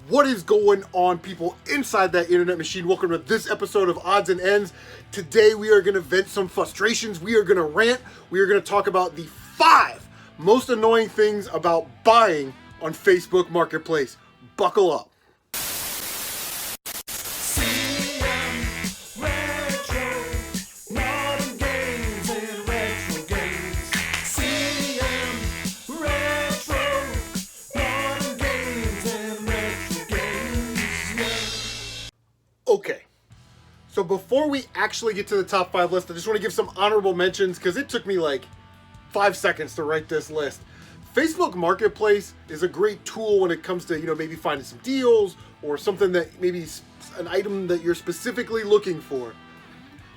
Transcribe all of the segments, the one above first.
What is going on, people inside that internet machine? Welcome to this episode of Odds and Ends. Today we are going to vent some frustrations. We are going to rant. We are going to talk about the 5 most annoying things about buying on Facebook Marketplace. Buckle up. Okay, so before we actually get to the top 5 list, I just want to give some honorable mentions because it took me like 5 seconds to write this list. Facebook Marketplace is a great tool when it comes to, maybe finding some deals or something that maybe an item that you're specifically looking for.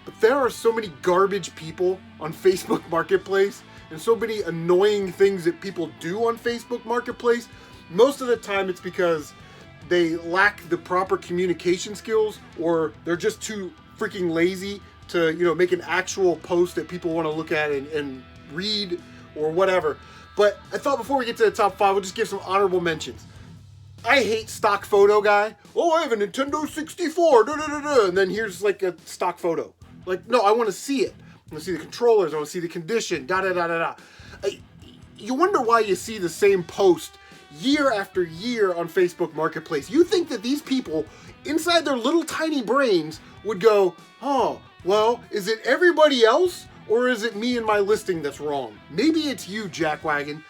But there are so many garbage people on Facebook Marketplace and so many annoying things that people do on Facebook Marketplace. Most of the time it's because they lack the proper communication skills, or they're just too freaking lazy to, make an actual post that people want to look at and read or whatever. But I thought before we get to the top 5, we'll just give some honorable mentions. I hate stock photo guy. Oh, I have a Nintendo 64, and then here's like a stock photo. Like, no, I want to see it. I want to see the controllers. I want to see the condition, You wonder why you see the same post year after year on Facebook Marketplace. You think that these people inside their little tiny brains would go, oh, well, is it everybody else or is it me and my listing that's wrong? Maybe it's you, Jackwagon.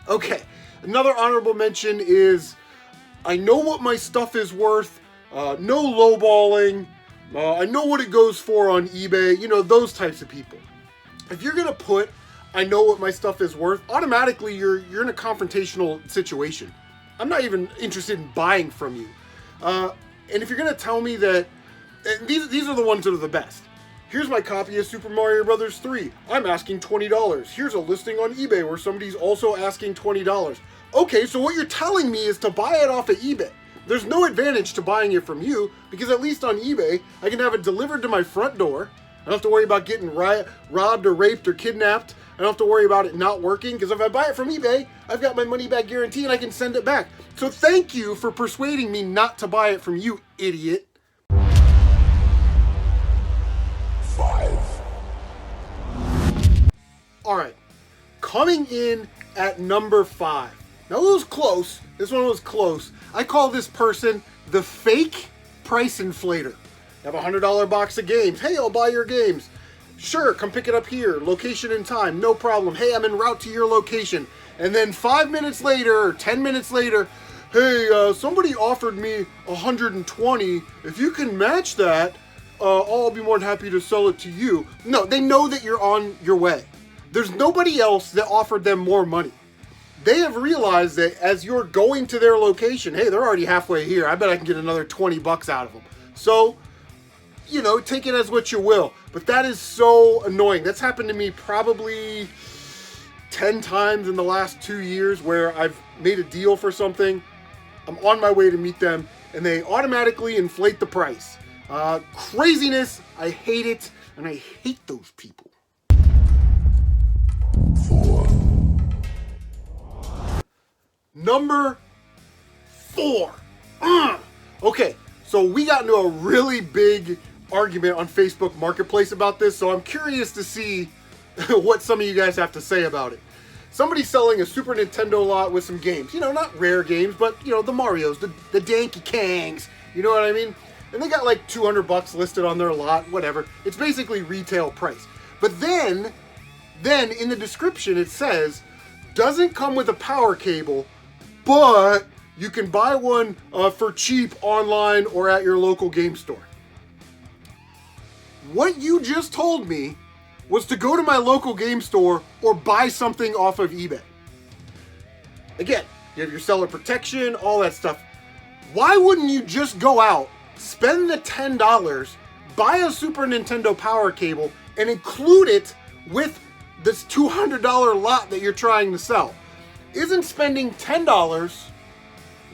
Okay, another honorable mention is I know what my stuff is worth, no lowballing, I know what it goes for on eBay, those types of people. If you're gonna put I know what my stuff is worth, automatically you're in a confrontational situation. I'm not even interested in buying from you. And if you're gonna tell me that, and these are the ones that are the best. Here's my copy of Super Mario Bros. 3. I'm asking $20. Here's a listing on eBay where somebody's also asking $20. Okay, so what you're telling me is to buy it off of eBay. There's no advantage to buying it from you, because at least on eBay, I can have it delivered to my front door. I don't have to worry about getting robbed or raped or kidnapped. I don't have to worry about it not working, because if I buy it from eBay, I've got my money back guarantee and I can send it back. So thank you for persuading me not to buy it from you, idiot. 5. Alright, coming in at number 5. Now it was close. This one was close. I call this person the fake price inflator. I have a $100 box of games. Hey, I'll buy your games. Sure, come pick it up here. Location and time, no problem. Hey, I'm en route to your location. And then 5 minutes later, or 10 minutes later, hey, somebody offered me $120. If you can match that, I'll be more than happy to sell it to you. No, they know that you're on your way. There's nobody else that offered them more money. They have realized that as you're going to their location, hey, they're already halfway here. I bet I can get another 20 bucks out of them. So, take it as what you will. But that is so annoying. That's happened to me probably 10 times in the last 2 years where I've made a deal for something. I'm on my way to meet them, and they automatically inflate the price. Craziness. I hate it, and I hate those people. 4. Number 4. Okay, so we got into a really big argument on Facebook Marketplace about this, so I'm curious to see what some of you guys have to say about it. Somebody's selling a Super Nintendo lot with some games, not rare games, but the Marios, the Donkey Kongs, you know what I mean? And they got like $200 listed on their lot, whatever. It's basically retail price. But then in the description it says, doesn't come with a power cable, but you can buy one for cheap online or at your local game store. What you just told me was to go to my local game store or buy something off of eBay. Again, you have your seller protection, all that stuff. Why wouldn't you just go out, spend the $10, buy a Super Nintendo power cable, and include it with this $200 lot that you're trying to sell? Isn't spending $10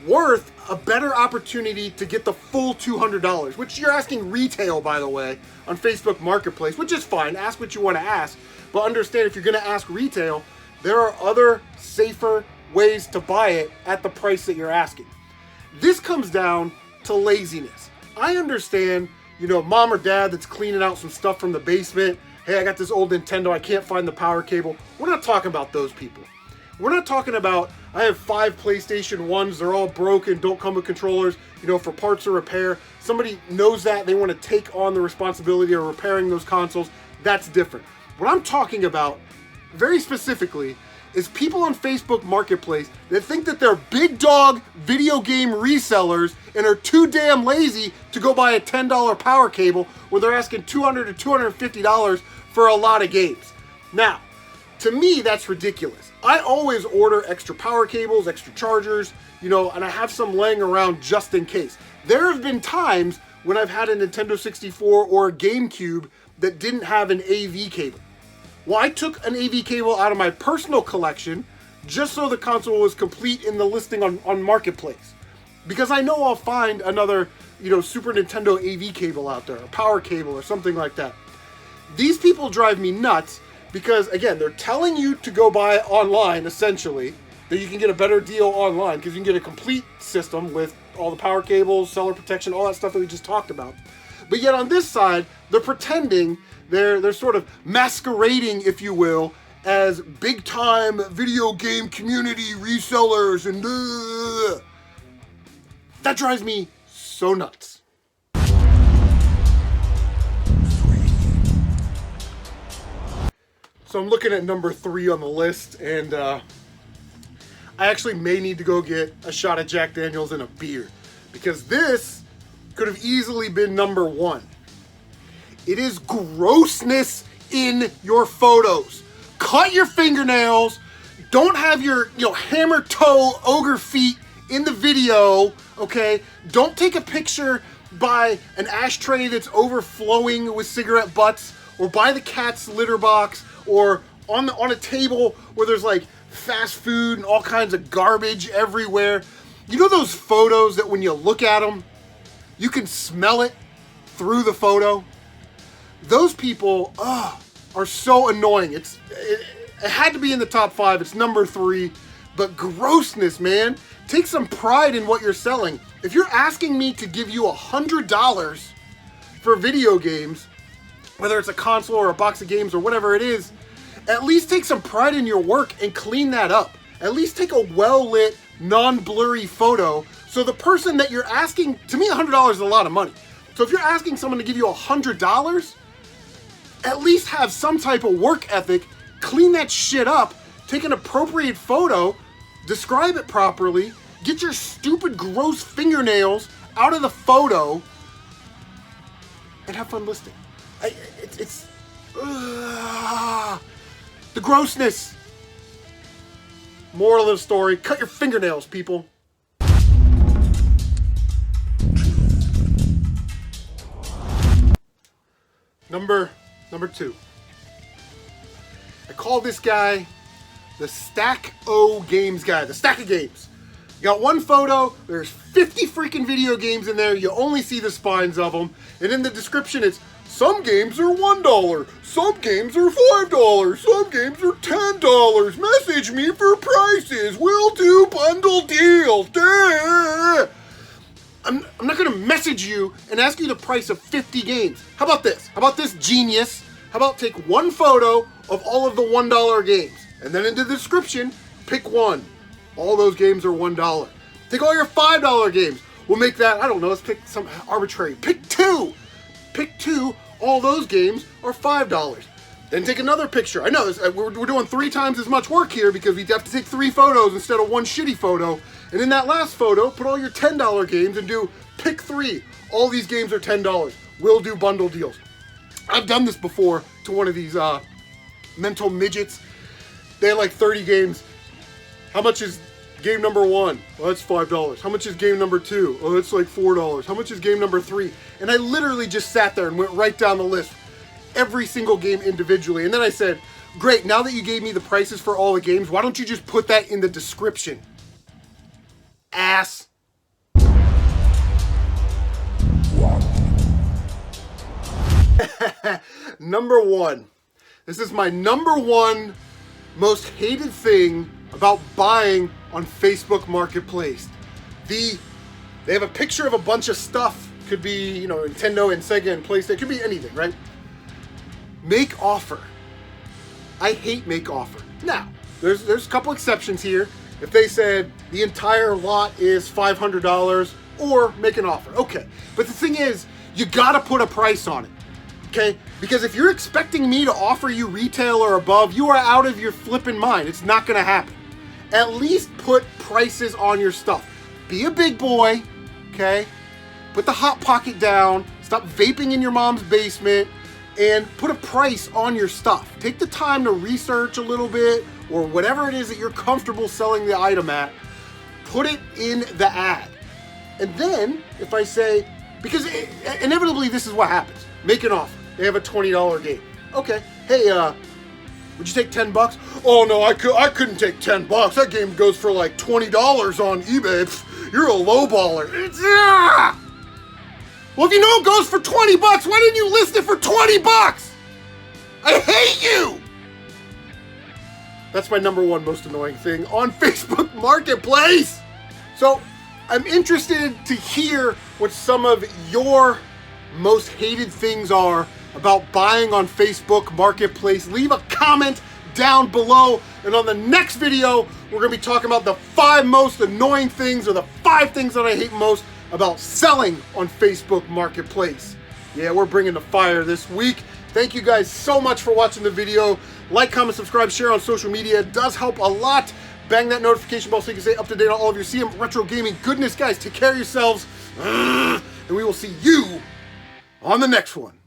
worth a better opportunity to get the full $200, which you're asking retail, by the way, on Facebook Marketplace, which is fine. Ask what you want to ask, but understand if you're going to ask retail, there are other safer ways to buy it at the price that you're asking. This comes down to laziness. I understand, you know, mom or dad that's cleaning out some stuff from the basement. Hey, I got this old Nintendo, I can't find the power cable. We're not talking about those people. We're not talking about, I have 5 PlayStation 1s, they're all broken, don't come with controllers, you know, for parts or repair. Somebody knows that, they want to take on the responsibility of repairing those consoles. That's different. What I'm talking about, very specifically, is people on Facebook Marketplace that think that they're big dog video game resellers and are too damn lazy to go buy a $10 power cable where they're asking $200 to $250 for a lot of games. Now, to me, that's ridiculous. I always order extra power cables, extra chargers, you know, and I have some laying around just in case. There have been times when I've had a Nintendo 64 or a GameCube that didn't have an AV cable. Well, I took an AV cable out of my personal collection just so the console was complete in the listing on Marketplace. Because I know I'll find another, you know, Super Nintendo AV cable out there, a power cable or something like that. These people drive me nuts because, again, they're telling you to go buy online, essentially, that you can get a better deal online because you can get a complete system with all the power cables, seller protection, all that stuff that we just talked about. But yet on this side, they're pretending, they're sort of masquerading, if you will, as big-time video game community resellers, and that drives me so nuts. So I'm looking at number 3 on the list, and I actually may need to go get a shot of Jack Daniels and a beer, because this could have easily been number 1. It is grossness in your photos. Cut your fingernails. Don't have your, you know, hammer toe ogre feet in the video, okay? Don't take a picture by an ashtray that's overflowing with cigarette butts, or by the cat's litter box, or on a table where there's like fast food and all kinds of garbage everywhere. You know those photos that when you look at them, you can smell it through the photo? Those people are so annoying. It had to be in the top 5. It's number 3. But grossness, man. Take some pride in what you're selling. If you're asking me to give you $100 for video games, whether it's a console or a box of games or whatever it is, at least take some pride in your work and clean that up. At least take a well-lit, non-blurry photo. So the person that you're asking, to me $100 is a lot of money. So if you're asking someone to give you $100, at least have some type of work ethic, clean that shit up, take an appropriate photo, describe it properly, get your stupid gross fingernails out of the photo, and have fun listing. It's the grossness. Moral of the story, cut your fingernails, people. Number 2. I call this guy the Stack O Games guy, the stack of games. You got one photo, there's 50 freaking video games in there, you only see the spines of them, and in the description it's, some games are $1, some games are $5, some games are $10, message me for prices, we'll do bundle deals. Duh. I'm not gonna message you and ask you the price of 50 games. How about this? How about this, genius? How about take one photo of all of the $1 games, and then in the description, pick one. All those games are $1. Take all your $5 games. We'll make that, I don't know, let's pick some arbitrary. Pick 2. Pick 2. All those games are $5. Then take another picture. I know this, we're doing 3 times as much work here because we have to take 3 photos instead of one shitty photo. And in that last photo, put all your $10 games and do pick 3. All these games are $10. We'll do bundle deals. I've done this before to one of these mental midgets. They had like 30 games. How much is game number 1? Well, that's $5. How much is game number 2? Oh, that's like $4. How much is game number 3? And I literally just sat there and went right down the list, every single game individually. And then I said, great, now that you gave me the prices for all the games, why don't you just put that in the description? Ass. Number 1. This is my number 1 most hated thing about buying on Facebook Marketplace. The They have a picture of a bunch of stuff. Could be, you know, Nintendo and Sega and PlayStation. Could be anything, right? Make offer. I hate make offer. Now, there's a couple exceptions here. If they said the entire lot is $500 or make an offer, okay. But the thing is, you gotta put a price on it, okay? Because if you're expecting me to offer you retail or above, you are out of your flipping mind. It's not gonna happen. At least put prices on your stuff. Be a big boy, okay? Put the Hot Pocket down, stop vaping in your mom's basement, and put a price on your stuff. Take the time to research a little bit, or whatever it is that you're comfortable selling the item at, put it in the ad. And then, if I say, because inevitably this is what happens. Make an offer. They have a $20 game. Okay, hey, would you take 10 bucks? Oh no, I couldn't take 10 bucks. That game goes for like $20 on eBay. Pfft, you're a lowballer. Well, if you know it goes for 20 bucks, why didn't you list it for 20 bucks? I hate you! That's my #1 most annoying thing on Facebook Marketplace. So, I'm interested to hear what some of your most hated things are about buying on Facebook Marketplace. Leave a comment down below, and on the next video, we're gonna be talking about the 5 most annoying things, or the 5 things that I hate most about selling on Facebook Marketplace. Yeah, we're bringing the fire this week. Thank you guys so much for watching the video. Like, comment, subscribe, share on social media. It does help a lot. Bang that notification bell so you can stay up to date on all of your CM Retro Gaming goodness. Guys, take care of yourselves, and we will see you on the next one.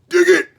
Dig it!